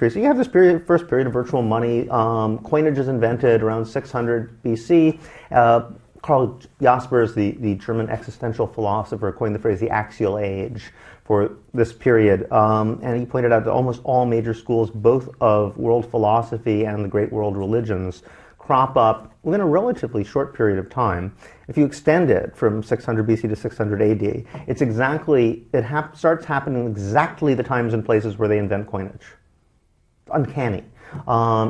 period. So you have this first period of virtual money. Coinage is invented around 600 BC. Karl Jaspers, the German existential philosopher, coined the phrase the axial age for this period. And he pointed out that almost all major schools, both of world philosophy and the great world religions, crop up within a relatively short period of time. If you extend it from 600 BC to 600 AD, it starts happening exactly the times and places where they invent coinage. It's uncanny.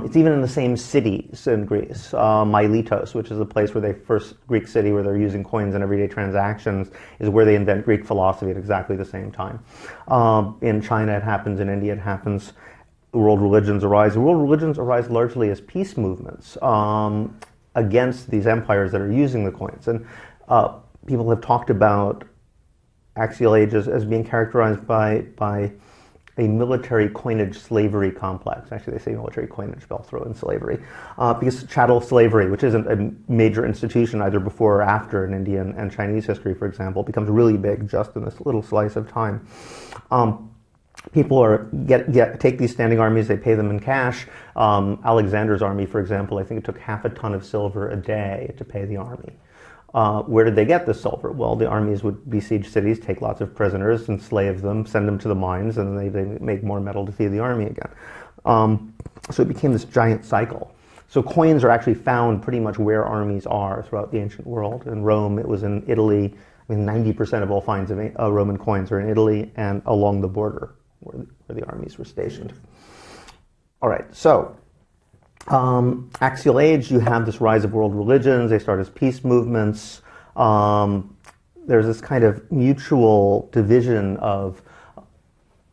It's even in the same cities in Greece. Miletos, which is the place where first Greek city where they're using coins in everyday transactions, is where they invent Greek philosophy at exactly the same time. In China it happens, in India it happens. The world religions arise. The world religions arise largely as peace movements against these empires that are using the coins. And people have talked about axial ages as being characterized by a military coinage slavery complex. Actually, they say military coinage, but I'll throw in slavery. Because chattel slavery, which isn't a major institution either before or after in Indian and Chinese history, for example, becomes really big just in this little slice of time. People take these standing armies, they pay them in cash. Alexander's army, for example, I think it took half a ton of silver a day to pay the army. Where did they get the silver? Well, the armies would besiege cities, take lots of prisoners, enslave them, send them to the mines, and then they make more metal to feed the army again. So it became this giant cycle. So coins are actually found pretty much where armies are throughout the ancient world. In Rome, it was in Italy. I mean, 90% of all finds of Roman coins are in Italy and along the border where the armies were stationed. All right, so axial age, you have this rise of world religions. They start as peace movements. There's this kind of mutual division of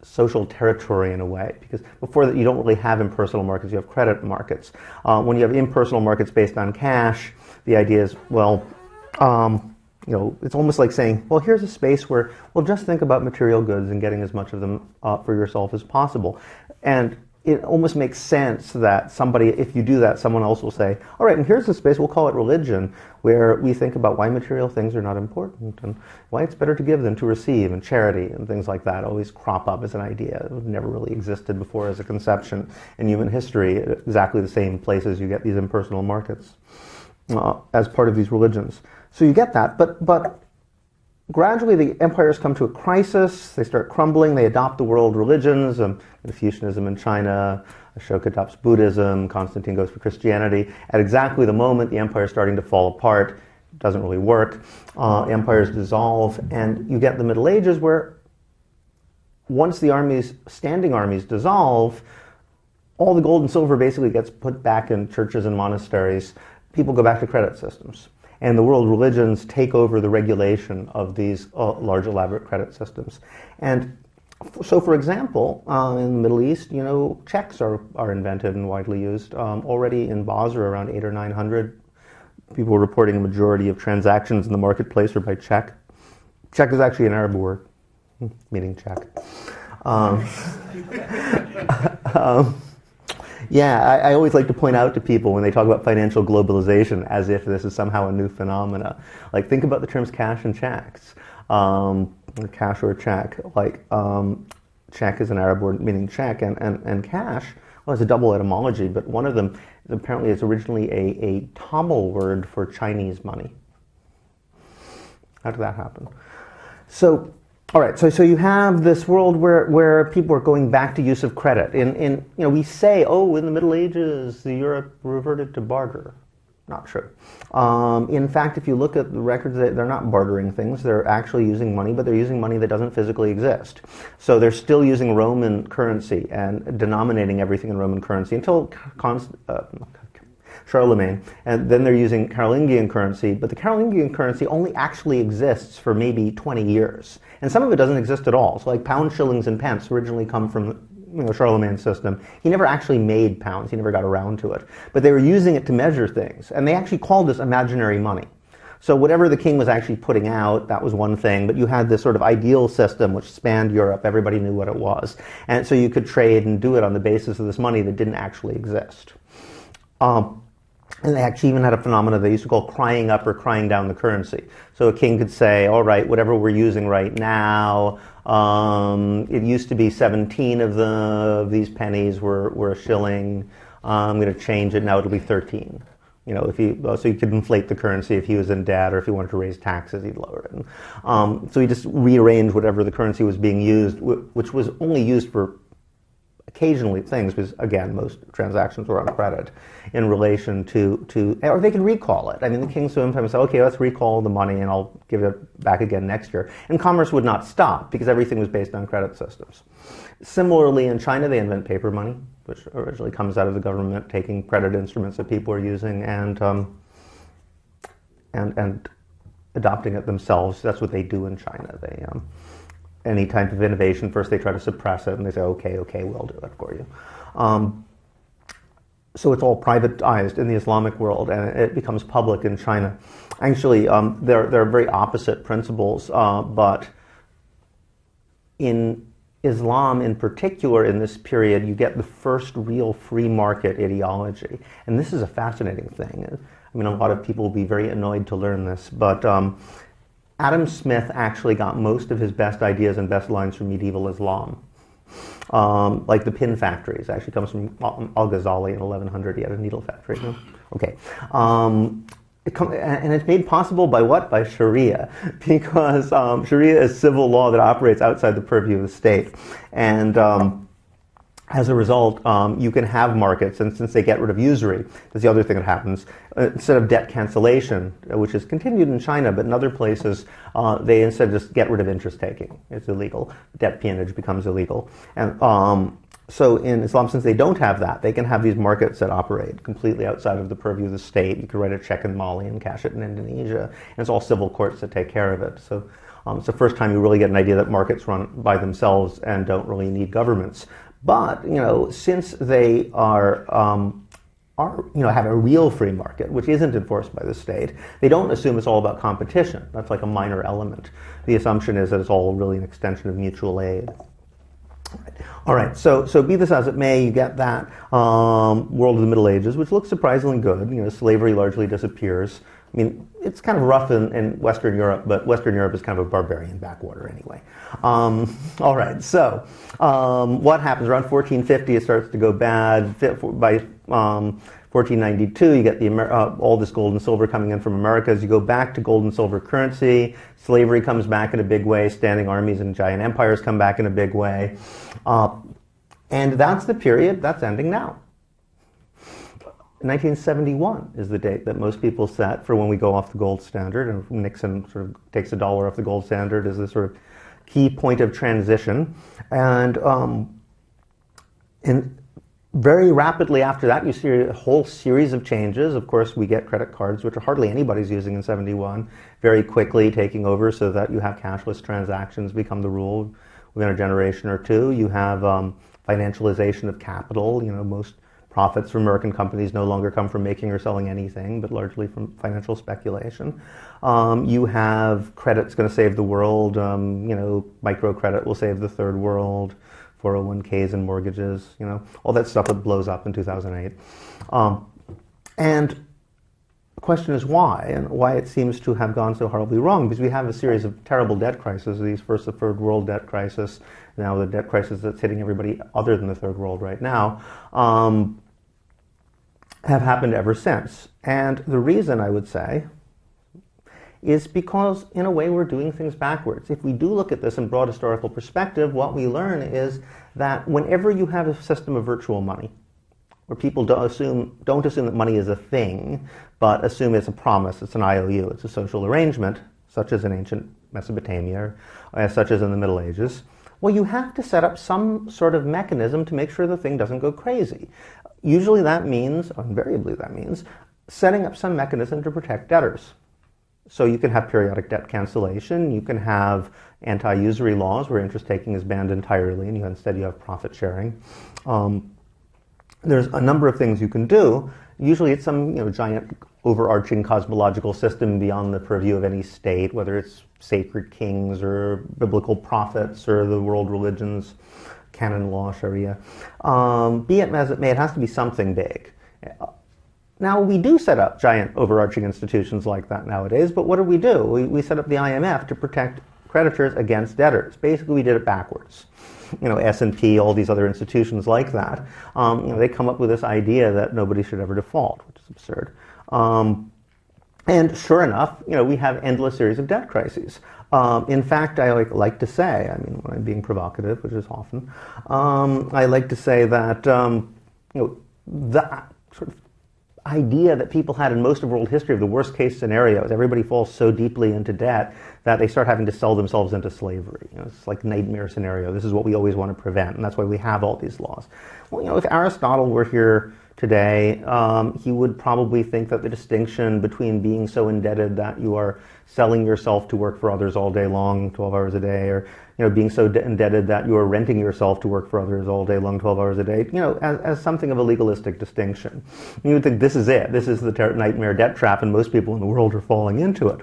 social territory in a way, because before that you don't really have impersonal markets, you have credit markets. When you have impersonal markets based on cash, the idea is, well, it's almost like saying, well, here's a space where, well, just think about material goods and getting as much of them for yourself as possible. And it almost makes sense that if you do that, someone else will say, all right, and here's the space, we'll call it religion, where we think about why material things are not important and why it's better to give than to receive, and charity and things like that always crop up as an idea. It never really existed before as a conception in human history, exactly the same places you get these impersonal markets as part of these religions. So you get that, but gradually the empires come to a crisis, they start crumbling, they adopt the world religions, Confucianism in China, Ashoka adopts Buddhism, Constantine goes for Christianity. At exactly the moment the empire is starting to fall apart, it doesn't really work, empires dissolve, and you get the Middle Ages where once the standing armies dissolve, all the gold and silver basically gets put back in churches and monasteries. People go back to credit systems. And the world religions take over the regulation of these large, elaborate credit systems. And so, for example, in the Middle East, checks are invented and widely used. Already in Basra, around 800 or 900, people were reporting a majority of transactions in the marketplace are by check. Check is actually an Arab word, meaning check. Yeah, I always like to point out to people when they talk about financial globalization as if this is somehow a new phenomena. Like, think about the terms cash and checks, cash or check. Like, check is an Arab word meaning check, and cash, well, it's a double etymology, but one of them apparently is originally a Tamil word for Chinese money. How did that happen? So, all right, so you have this world where people are going back to use of credit. We say, in the Middle Ages, Europe reverted to barter. Not true. In fact, if you look at the records, they're not bartering things. They're actually using money, but they're using money that doesn't physically exist. So they're still using Roman currency and denominating everything in Roman currency until Charlemagne, and then they're using Carolingian currency, but the Carolingian currency only actually exists for maybe 20 years. And some of it doesn't exist at all. So like pounds, shillings, and pence originally come from Charlemagne's system. He never actually made pounds. He never got around to it. But they were using it to measure things. And they actually called this imaginary money. So whatever the king was actually putting out, that was one thing. But you had this sort of ideal system which spanned Europe. Everybody knew what it was. And so you could trade and do it on the basis of this money that didn't actually exist. And they actually even had a phenomenon they used to call crying up or crying down the currency. So a king could say, all right, whatever we're using right now, it used to be 17 of these pennies were a shilling. I'm going to change it, now it'll be 13. You know, so you could inflate the currency if he was in debt, or if he wanted to raise taxes, he'd lower it. So he just rearranged whatever the currency was being used, which was only used for occasionally things, because again, most transactions were on credit, in relation to, or they could recall it. I mean, the king sometimes said, okay, let's recall the money and I'll give it back again next year. And commerce would not stop because everything was based on credit systems. Similarly, in China, they invent paper money, which originally comes out of the government taking credit instruments that people are using and adopting it themselves. That's what they do in China. They any type of innovation, first they try to suppress it, and they say, okay, we'll do it for you. So it's all privatized in the Islamic world, and it becomes public in China. Actually, there are very opposite principles, but in Islam in particular, in this period, you get the first real free market ideology. And this is a fascinating thing. I mean, a lot of people will be very annoyed to learn this, but Adam Smith actually got most of his best ideas and best lines from medieval Islam. Like the pin factories actually comes from Al-Ghazali in 1100. He had a needle factory. No? Okay. And it's made possible by what? By Sharia, because Sharia is civil law that operates outside the purview of the state. And as a result, you can have markets, and since they get rid of usury, that's the other thing that happens, instead of debt cancellation, which is continued in China, but in other places, they instead just get rid of interest taking. It's illegal. Debt peonage becomes illegal. And so in Islam, since they don't have that, they can have these markets that operate completely outside of the purview of the state. You could write a check in Mali and cash it in Indonesia, and it's all civil courts that take care of it. So it's the first time you really get an idea that markets run by themselves and don't really need governments. But, you know, since they are have a real free market, which isn't enforced by the state, they don't assume it's all about competition. That's like a minor element. The assumption is that it's all really an extension of mutual aid. All right, so be this as it may, you get that world of the Middle Ages, which looks surprisingly good. You know, slavery largely disappears. I mean, it's kind of rough in Western Europe, but Western Europe is kind of a barbarian backwater anyway. All right, so what happens? Around 1450, it starts to go bad. By 1492, you get all this gold and silver coming in from Americas. You go back to gold and silver currency. Slavery comes back in a big way. Standing armies and giant empires come back in a big way. And that's the period that's ending now. 1971 is the date that most people set for when we go off the gold standard, and Nixon sort of takes $1 off the gold standard as the sort of key point of transition. And very rapidly after that, you see a whole series of changes. Of course, we get credit cards, which are hardly anybody's using in 71, very quickly taking over so that you have cashless transactions become the rule within a generation or two. You have financialization of capital. You know, most profits from American companies no longer come from making or selling anything, but largely from financial speculation. You have credit's going to save the world. You know, microcredit will save the third world. 401ks and mortgages, you know, all that stuff that blows up in 2008. And the question is why, and why it seems to have gone so horribly wrong, because we have a series of terrible debt crises, first the third world debt crisis, now the debt crisis that's hitting everybody other than the third world right now, have happened ever since. And the reason, I would say, is because, in a way, we're doing things backwards. If we do look at this in broad historical perspective, what we learn is that whenever you have a system of virtual money, where people don't assume that money is a thing, but assume it's a promise, it's an IOU, it's a social arrangement, such as in ancient Mesopotamia, or such as in the Middle Ages, well, you have to set up some sort of mechanism to make sure the thing doesn't go crazy. Usually that means, or invariably that means, setting up some mechanism to protect debtors. So you can have periodic debt cancellation, you can have anti-usury laws where interest taking is banned entirely, and instead you have profit sharing. There's a number of things you can do. Usually it's some giant overarching cosmological system beyond the purview of any state, whether it's sacred kings or biblical prophets or the world religions, canon law, Sharia. Be it as it may, it has to be something big. Now, we do set up giant overarching institutions like that nowadays, but what do? We set up the IMF to protect creditors against debtors. Basically, we did it backwards. S&P, all these other institutions like that, they come up with this idea that nobody should ever default, which is absurd. And sure enough, we have endless series of debt crises. In fact, I like to say, when I'm being provocative, which is often, I like to say that the sort of idea that people had in most of world history of the worst case scenario is everybody falls so deeply into debt that they start having to sell themselves into slavery. It's like nightmare scenario. This is what we always want to prevent, and that's why we have all these laws. Well, if Aristotle were here today, he would probably think that the distinction between being so indebted that you are selling yourself to work for others all day long, 12 hours a day, or being so indebted that you are renting yourself to work for others all day long, 12 hours a day, as something of a legalistic distinction. You would think this is it. This is the nightmare debt trap, and most people in the world are falling into it.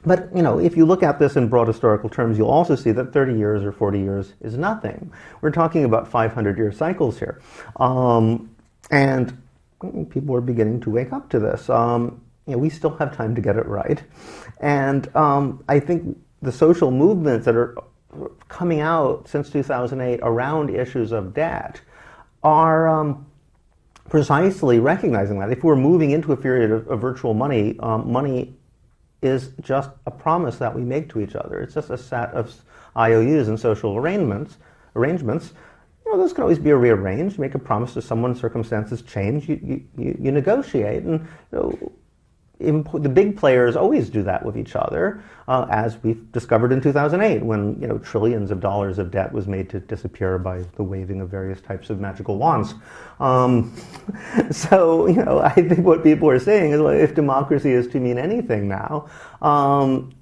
But, if you look at this in broad historical terms, you'll also see that 30 years or 40 years is nothing. We're talking about 500-year cycles here. And people are beginning to wake up to this. We still have time to get it right. And I think the social movements that are coming out since 2008 around issues of debt are precisely recognizing that if we're moving into a period of virtual money, money is just a promise that we make to each other. It's just a set of IOUs and social arrangements. Those can always be rearranged. Make a promise to someone, circumstances change. You negotiate, and the big players always do that with each other, as we've discovered in 2008, when trillions of dollars of debt was made to disappear by the waving of various types of magical wands. So I think what people are saying is, well, if democracy is to mean anything now,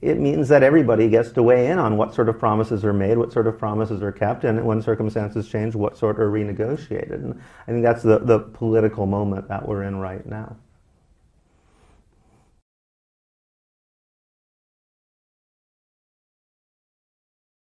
it means that everybody gets to weigh in on what sort of promises are made, what sort of promises are kept, and when circumstances change, what sort are renegotiated. And I think that's the political moment that we're in right now.